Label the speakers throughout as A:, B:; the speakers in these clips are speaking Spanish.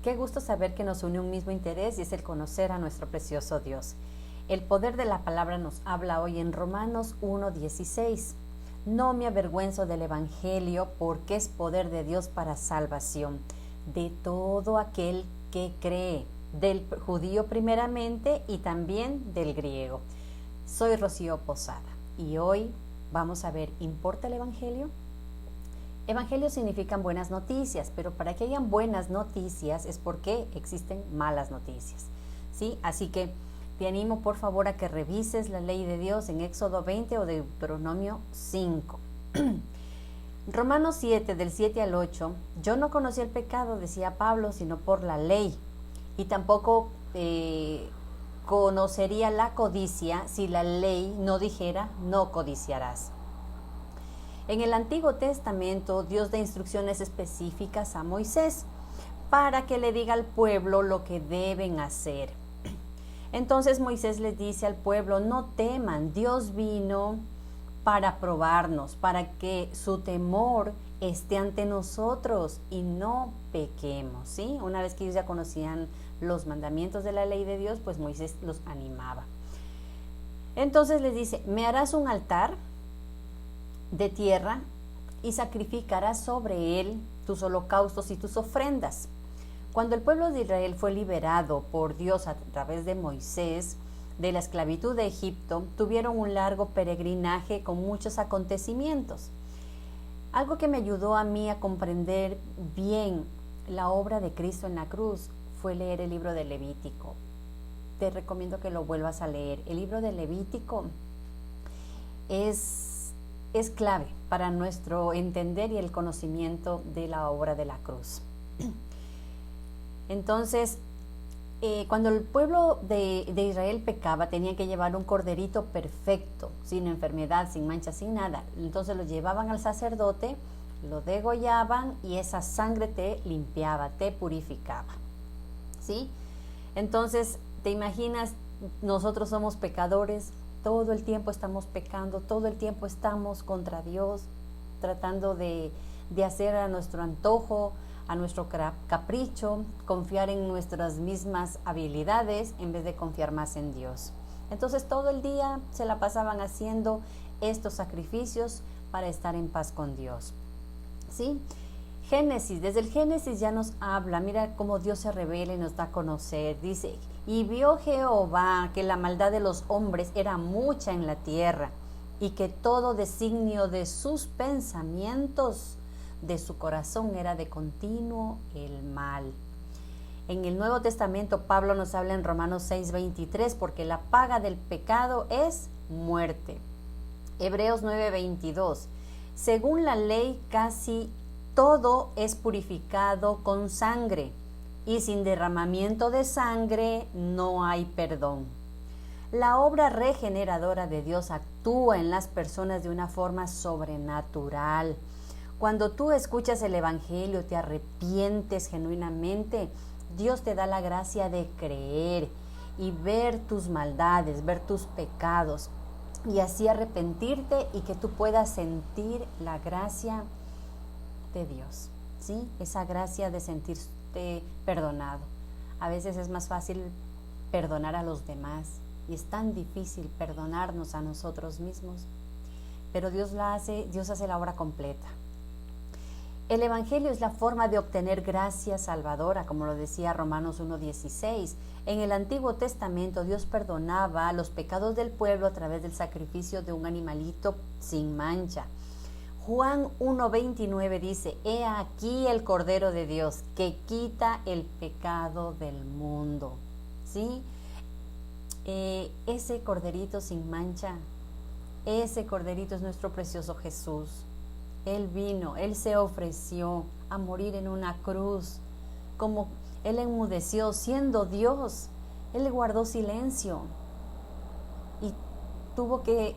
A: Qué gusto saber que nos une un mismo interés y es el conocer a nuestro precioso Dios. El poder de la palabra nos habla hoy en Romanos 1:16. No me avergüenzo del Evangelio porque es poder de Dios para salvación de todo aquel que cree, del judío primeramente y también del griego. Soy Rocío Posada y hoy vamos a ver, ¿importa el Evangelio? Evangelio significan buenas noticias, pero para que hayan buenas noticias es porque existen malas noticias, ¿sí? Así que te animo por favor a que revises la ley de Dios en Éxodo 20 o Deuteronomio 5. Romanos 7, del 7 al 8, yo no conocí el pecado, decía Pablo, sino por la ley, y tampoco conocería la codicia si la ley no dijera no codiciarás. En el Antiguo Testamento, Dios da instrucciones específicas a Moisés para que le diga al pueblo lo que deben hacer. Entonces Moisés les dice al pueblo, no teman, Dios vino para probarnos, para que su temor esté ante nosotros y no pequemos, ¿sí? Una vez que ellos ya conocían los mandamientos de la ley de Dios, pues Moisés los animaba. Entonces les dice, me harás un altar de tierra y sacrificarás sobre él tus holocaustos y tus ofrendas. Cuando el pueblo de Israel fue liberado por Dios a través de Moisés de la esclavitud de Egipto, tuvieron un largo peregrinaje con muchos acontecimientos. Algo que me ayudó a mí a comprender bien la obra de Cristo en la cruz fue leer el libro de Levítico. Te recomiendo que lo vuelvas a leer. El libro de Levítico es clave para nuestro entender y el conocimiento de la obra de la cruz. Entonces, cuando el pueblo de Israel pecaba, tenían que llevar un corderito perfecto, sin enfermedad, sin mancha, sin nada. Entonces lo llevaban al sacerdote, lo degollaban y esa sangre te limpiaba, te purificaba, ¿sí? Entonces, ¿te imaginas? Nosotros somos pecadores, todo el tiempo estamos pecando, todo el tiempo estamos contra Dios, tratando de hacer a nuestro antojo, a nuestro capricho, confiar en nuestras mismas habilidades en vez de confiar más en Dios. Entonces todo el día se la pasaban haciendo estos sacrificios para estar en paz con Dios, ¿sí? Génesis, desde el Génesis ya nos habla, mira cómo Dios se revela y nos da a conocer. Dice, y vio Jehová que la maldad de los hombres era mucha en la tierra y que todo designio de sus pensamientos de su corazón era de continuo el mal. En el Nuevo Testamento Pablo nos habla en Romanos 6:23, porque la paga del pecado es muerte. Hebreos 9:22, según la ley casi todo es purificado con sangre, y sin derramamiento de sangre no hay perdón. La obra regeneradora de Dios actúa en las personas de una forma sobrenatural. Cuando tú escuchas el Evangelio, te arrepientes genuinamente, Dios te da la gracia de creer y ver tus maldades, ver tus pecados y así arrepentirte y que tú puedas sentir la gracia de Dios, ¿sí? Esa gracia de sentirte perdonado. A veces es más fácil perdonar a los demás y es tan difícil perdonarnos a nosotros mismos, pero Dios hace la obra completa. El Evangelio es la forma de obtener gracia salvadora, como lo decía Romanos 1:16. En el Antiguo Testamento Dios perdonaba los pecados del pueblo a través del sacrificio de un animalito sin mancha. Juan 1:29 dice, he aquí el Cordero de Dios que quita el pecado del mundo, ¿sí? Ese corderito sin mancha, ese corderito es nuestro precioso Jesús. Él vino, Él se ofreció a morir en una cruz, como Él enmudeció siendo Dios, Él guardó silencio y tuvo que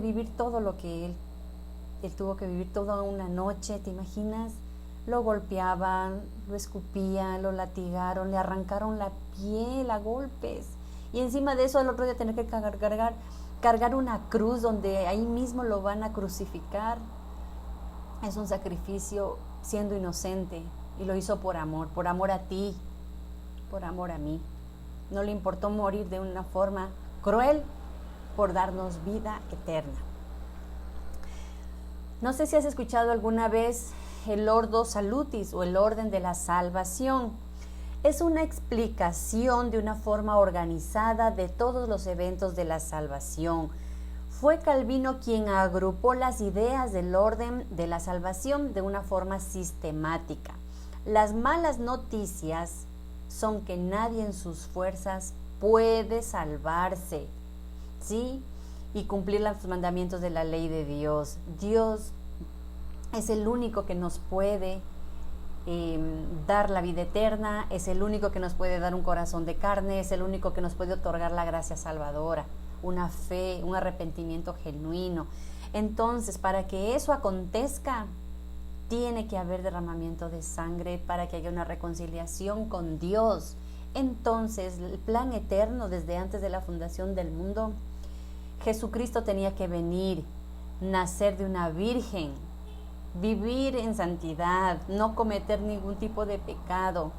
A: vivir todo lo que Él tuvo que vivir toda una noche, ¿te imaginas? Lo golpeaban, lo escupían, lo latigaron, le arrancaron la piel a golpes. Y encima de eso el otro día tener que cargar una cruz donde ahí mismo lo van a crucificar. Es un sacrificio siendo inocente, y lo hizo por amor a ti, por amor a mí. No le importó morir de una forma cruel por darnos vida eterna. No sé si has escuchado alguna vez el Ordo Salutis o el orden de la salvación. Es una explicación de una forma organizada de todos los eventos de la salvación. Fue Calvino quien agrupó las ideas del orden de la salvación de una forma sistemática. Las malas noticias son que nadie en sus fuerzas puede salvarse, ¿sí? Y cumplir los mandamientos de la ley de Dios. Dios es el único que nos puede dar la vida eterna, es el único que nos puede dar un corazón de carne, es el único que nos puede otorgar la gracia salvadora, una fe, un arrepentimiento genuino. Entonces, para que eso acontezca, tiene que haber derramamiento de sangre para que haya una reconciliación con Dios. Entonces, el plan eterno desde antes de la fundación del mundo, Jesucristo tenía que venir, nacer de una virgen, vivir en santidad, no cometer ningún tipo de pecado.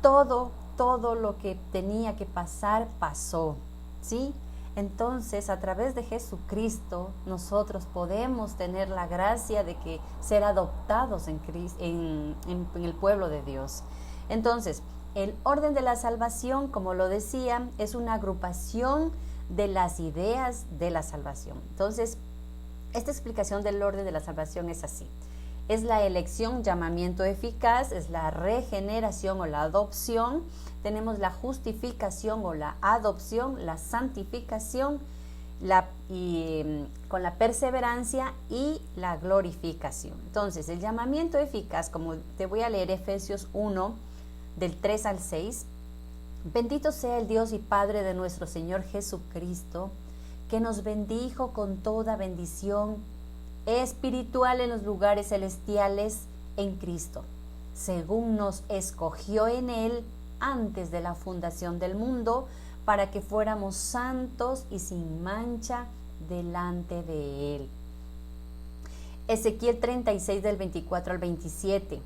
A: Todo lo que tenía que pasar, pasó, ¿sí? Entonces, a través de Jesucristo, nosotros podemos tener la gracia de que ser adoptados en el pueblo de Dios. Entonces, el orden de la salvación, como lo decía, es una agrupación de las ideas de la salvación. Entonces, esta explicación del orden de la salvación es así. Es la elección, llamamiento eficaz, es la regeneración o la adopción, tenemos la justificación o la adopción, la santificación, con la perseverancia y la glorificación. Entonces, el llamamiento eficaz, como te voy a leer Efesios 1, del 3 al 6, bendito sea el Dios y Padre de nuestro Señor Jesucristo, que nos bendijo con toda bendición espiritual en los lugares celestiales en Cristo, según nos escogió en Él antes de la fundación del mundo, para que fuéramos santos y sin mancha delante de Él. Ezequiel 36 del 24 al 27.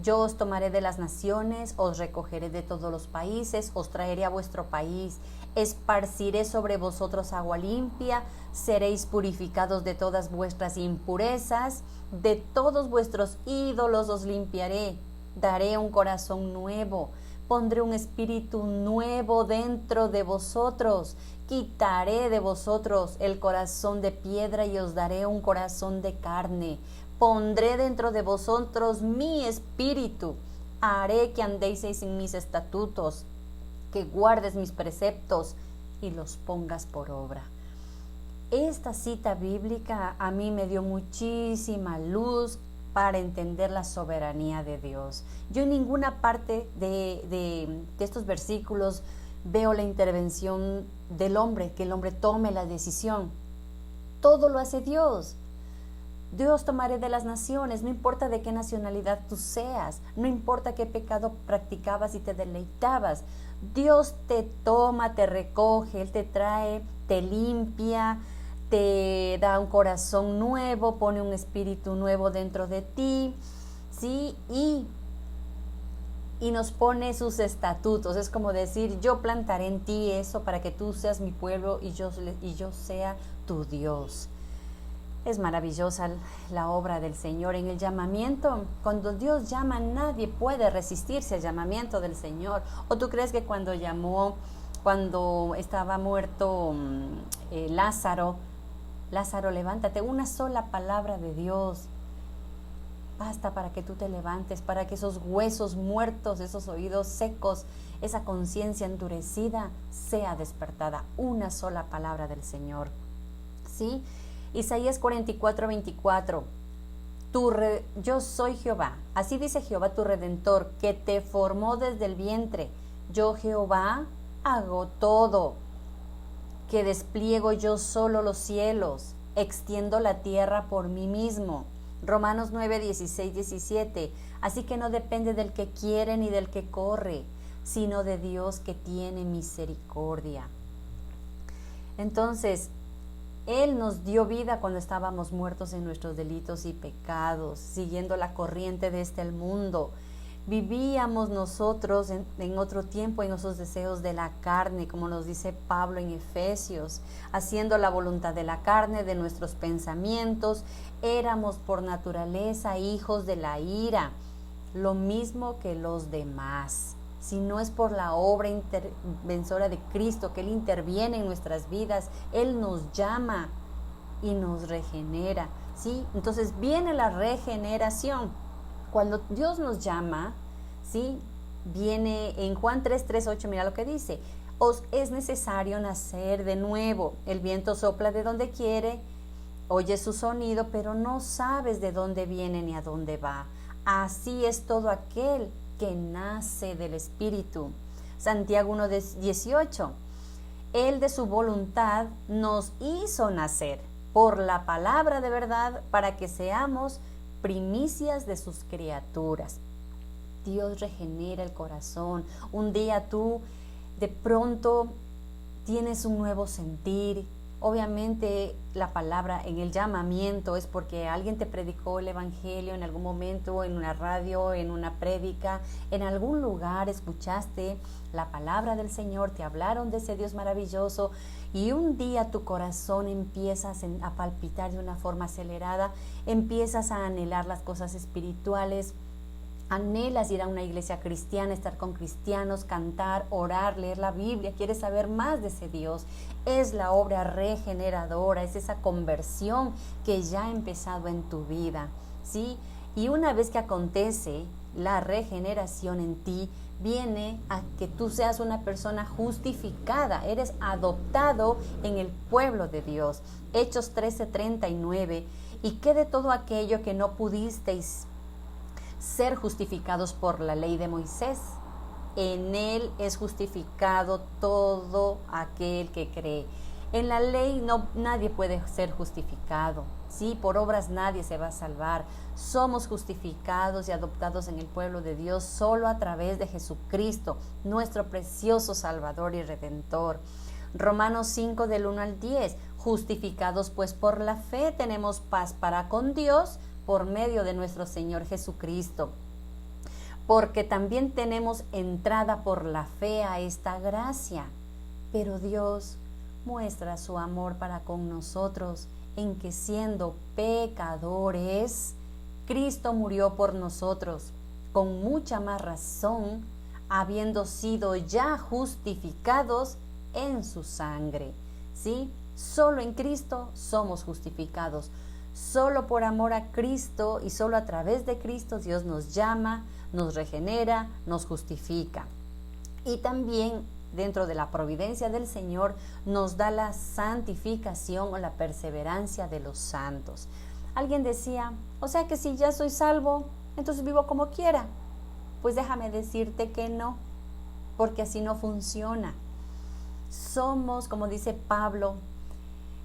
A: Yo os tomaré de las naciones, os recogeré de todos los países, os traeré a vuestro país, esparciré sobre vosotros agua limpia, seréis purificados de todas vuestras impurezas, de todos vuestros ídolos os limpiaré, daré un corazón nuevo, pondré un espíritu nuevo dentro de vosotros, quitaré de vosotros el corazón de piedra y os daré un corazón de carne. Pondré dentro de vosotros mi espíritu, haré que andéis en mis estatutos, que guardes mis preceptos y los pongas por obra. Esta cita bíblica a mí me dio muchísima luz para entender la soberanía de Dios. Yo en ninguna parte de estos versículos veo la intervención del hombre, que el hombre tome la decisión. Todo lo hace Dios. Dios tomaré de las naciones, no importa de qué nacionalidad tú seas, no importa qué pecado practicabas y te deleitabas. Dios te toma, te recoge, Él te trae, te limpia, te da un corazón nuevo, pone un espíritu nuevo dentro de ti, ¿sí? Y nos pone sus estatutos. Es como decir, yo plantaré en ti eso para que tú seas mi pueblo y yo sea tu Dios. Es maravillosa la obra del Señor en el llamamiento. Cuando Dios llama, nadie puede resistirse al llamamiento del Señor. ¿O tú crees que cuando estaba muerto Lázaro, levántate, una sola palabra de Dios basta para que tú te levantes, para que esos huesos muertos, esos oídos secos, esa conciencia endurecida sea despertada? Una sola palabra del Señor, ¿sí? Isaías 44, 24. Yo soy Jehová, así dice Jehová tu Redentor, que te formó desde el vientre. Yo Jehová hago todo, que despliego yo solo los cielos, extiendo la tierra por mí mismo. Romanos 9, 16, 17. Así que no depende del que quiere ni del que corre, sino de Dios que tiene misericordia. Entonces, Él nos dio vida cuando estábamos muertos en nuestros delitos y pecados, siguiendo la corriente de este mundo. Vivíamos nosotros en otro tiempo en esos deseos de la carne, como nos dice Pablo en Efesios, haciendo la voluntad de la carne, de nuestros pensamientos. Éramos por naturaleza hijos de la ira, lo mismo que los demás. Si no es por la obra interventora de Cristo, que Él interviene en nuestras vidas, Él nos llama y nos regenera, ¿sí? Entonces viene la regeneración. Cuando Dios nos llama, ¿sí? Viene en Juan 3:8, mira lo que dice: os es necesario nacer de nuevo. El viento sopla de donde quiere, oyes su sonido, pero no sabes de dónde viene ni a dónde va. Así es todo aquel que nace del Espíritu. Santiago 1:18. Él de su voluntad nos hizo nacer por la palabra de verdad, para que seamos primicias de sus criaturas. Dios regenera el corazón. Un día tú de pronto tienes un nuevo sentir. Obviamente la palabra en el llamamiento es porque alguien te predicó el evangelio en algún momento, en una radio, en una prédica, en algún lugar escuchaste la palabra del Señor, te hablaron de ese Dios maravilloso, y un día tu corazón empiezas a palpitar de una forma acelerada, empiezas a anhelar las cosas espirituales, anhelas ir a una iglesia cristiana, estar con cristianos, cantar, orar, leer la Biblia, quieres saber más de ese Dios. Es la obra regeneradora, es esa conversión que ya ha empezado en tu vida, ¿sí? Y una vez que acontece la regeneración en ti, viene a que tú seas una persona justificada, eres adoptado en el pueblo de Dios. Hechos 13:39, y que de todo aquello que no pudisteis ser justificados por la ley de Moisés, en él es justificado todo aquel que cree. En la ley nadie puede ser justificado, ¿sí? Por obras nadie se va a salvar. Somos justificados y adoptados en el pueblo de Dios solo a través de Jesucristo, nuestro precioso Salvador y Redentor. Romanos 5 del 1 al 10, justificados pues por la fe tenemos paz para con Dios por medio de nuestro Señor Jesucristo, porque también tenemos entrada por la fe a esta gracia. Pero Dios muestra su amor para con nosotros en que, siendo pecadores, Cristo murió por nosotros. Con mucha más razón, habiendo sido ya justificados en su sangre, ¿sí? Solo en Cristo somos justificados. Solo por amor a Cristo y solo a través de Cristo Dios nos llama, nos regenera, nos justifica. Y también dentro de la providencia del Señor nos da la santificación o la perseverancia de los santos. Alguien decía, o sea que si ya soy salvo, entonces vivo como quiera. Pues déjame decirte que no, porque así no funciona. Somos, como dice Pablo,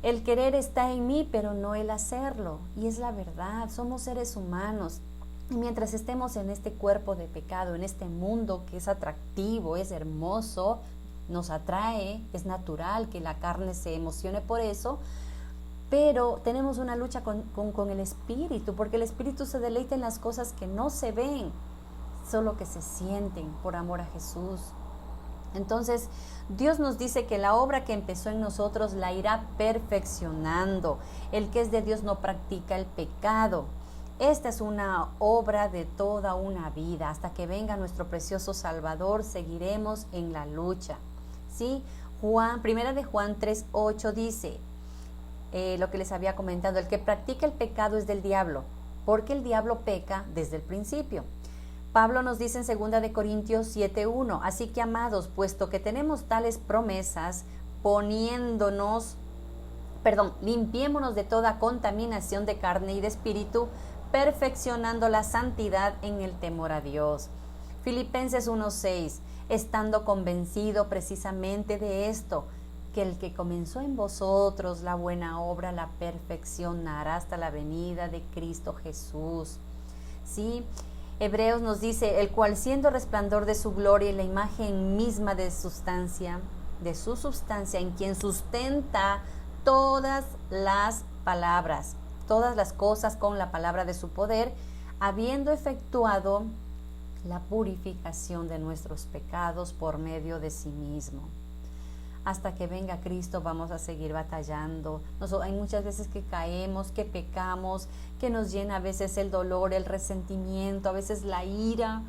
A: el querer está en mí, pero no el hacerlo. Y es la verdad, somos seres humanos. Y mientras estemos en este cuerpo de pecado, en este mundo que es atractivo, es hermoso, nos atrae, es natural que la carne se emocione por eso, pero tenemos una lucha con el espíritu, porque el espíritu se deleita en las cosas que no se ven, solo que se sienten por amor a Jesús. Entonces, Dios nos dice que la obra que empezó en nosotros la irá perfeccionando. El que es de Dios no practica el pecado. Esta es una obra de toda una vida. Hasta que venga nuestro precioso Salvador, seguiremos en la lucha, ¿sí? Primera de Juan 3:8 dice, lo que les había comentado, el que practica el pecado es del diablo, porque el diablo peca desde el principio. Pablo nos dice en 2 de Corintios 7:1, así que, amados, puesto que tenemos tales promesas, limpiémonos de toda contaminación de carne y de espíritu, perfeccionando la santidad en el temor a Dios. Filipenses 1:6, estando convencido precisamente de esto, que el que comenzó en vosotros la buena obra la perfeccionará hasta la venida de Cristo Jesús. ¿Sí? Hebreos nos dice, el cual siendo resplandor de su gloria y la imagen misma de su sustancia, en quien sustenta todas las palabras, todas las cosas con la palabra de su poder, habiendo efectuado la purificación de nuestros pecados por medio de sí mismo. Hasta que venga Cristo vamos a seguir batallando. Hay muchas veces que caemos, que pecamos, que nos llena a veces el dolor, el resentimiento, a veces la ira,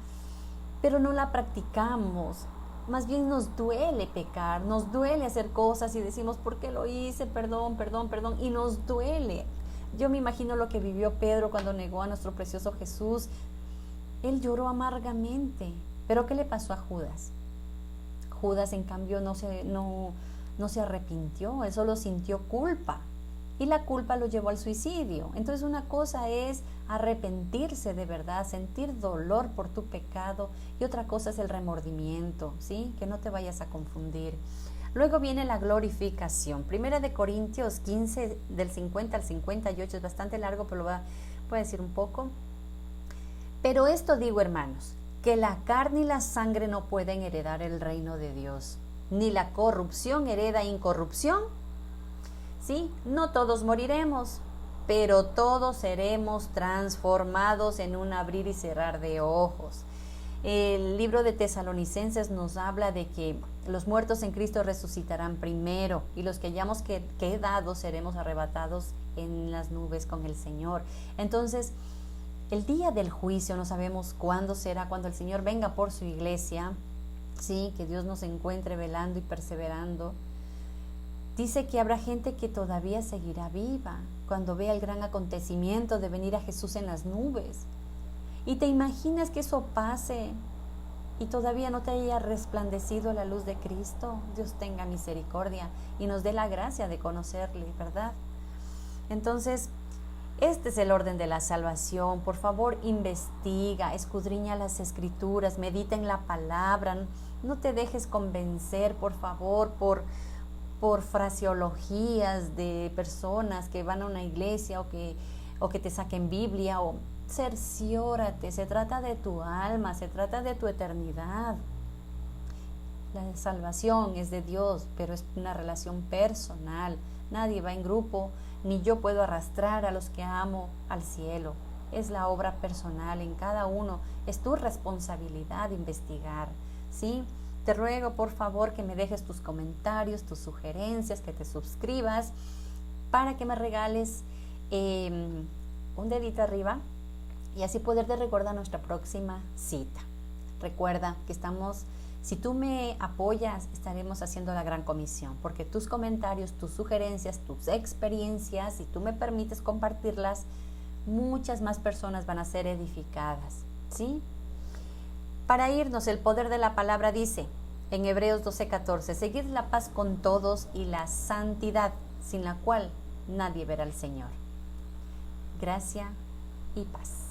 A: pero no la practicamos. Más bien nos duele pecar, nos duele hacer cosas y decimos, ¿por qué lo hice? Perdón, perdón, perdón. Y nos duele. Yo me imagino lo que vivió Pedro cuando negó a nuestro precioso Jesús. Él lloró amargamente. ¿Pero qué le pasó a Judas? Judas, en cambio, no se arrepintió, él solo sintió culpa. Y la culpa lo llevó al suicidio. Entonces una cosa es arrepentirse de verdad, sentir dolor por tu pecado, y otra cosa es el remordimiento, ¿sí? Que no te vayas a confundir. Luego viene la glorificación. Primera de Corintios 15, del 50 al 58, es bastante largo, pero voy a decir un poco. Pero esto digo, hermanos, que la carne y la sangre no pueden heredar el reino de Dios, ni la corrupción hereda incorrupción. Sí, no todos moriremos, pero todos seremos transformados en un abrir y cerrar de ojos. El libro de Tesalonicenses nos habla de que los muertos en Cristo resucitarán primero, y los que hayamos quedado seremos arrebatados en las nubes con el Señor. Entonces, el día del juicio no sabemos cuándo será, cuando el Señor venga por su iglesia, sí, que Dios nos encuentre velando y perseverando. Dice que habrá gente que todavía seguirá viva cuando vea el gran acontecimiento de venir a Jesús en las nubes. ¿Y te imaginas que eso pase y todavía no te haya resplandecido la luz de Cristo? Dios tenga misericordia y nos dé la gracia de conocerle, ¿verdad? Entonces, este es el orden de la salvación. Por favor, investiga, escudriña las Escrituras, medita en la palabra. No te dejes convencer, por favor, por fraseologías de personas que van a una iglesia o que te saquen Biblia. O cerciórate, se trata de tu alma, se trata de tu eternidad. La salvación es de Dios, pero es una relación personal. Nadie va en grupo, ni yo puedo arrastrar a los que amo al cielo. Es la obra personal en cada uno. Es tu responsabilidad investigar, ¿sí? Te ruego, por favor, que me dejes tus comentarios, tus sugerencias, que te suscribas para que me regales un dedito arriba y así poderte recordar nuestra próxima cita. Recuerda que si tú me apoyas, estaremos haciendo la gran comisión, porque tus comentarios, tus sugerencias, tus experiencias, si tú me permites compartirlas, muchas más personas van a ser edificadas, ¿sí? Para irnos, el poder de la palabra dice, en Hebreos 12:14, seguid la paz con todos y la santidad, sin la cual nadie verá al Señor. Gracia y paz.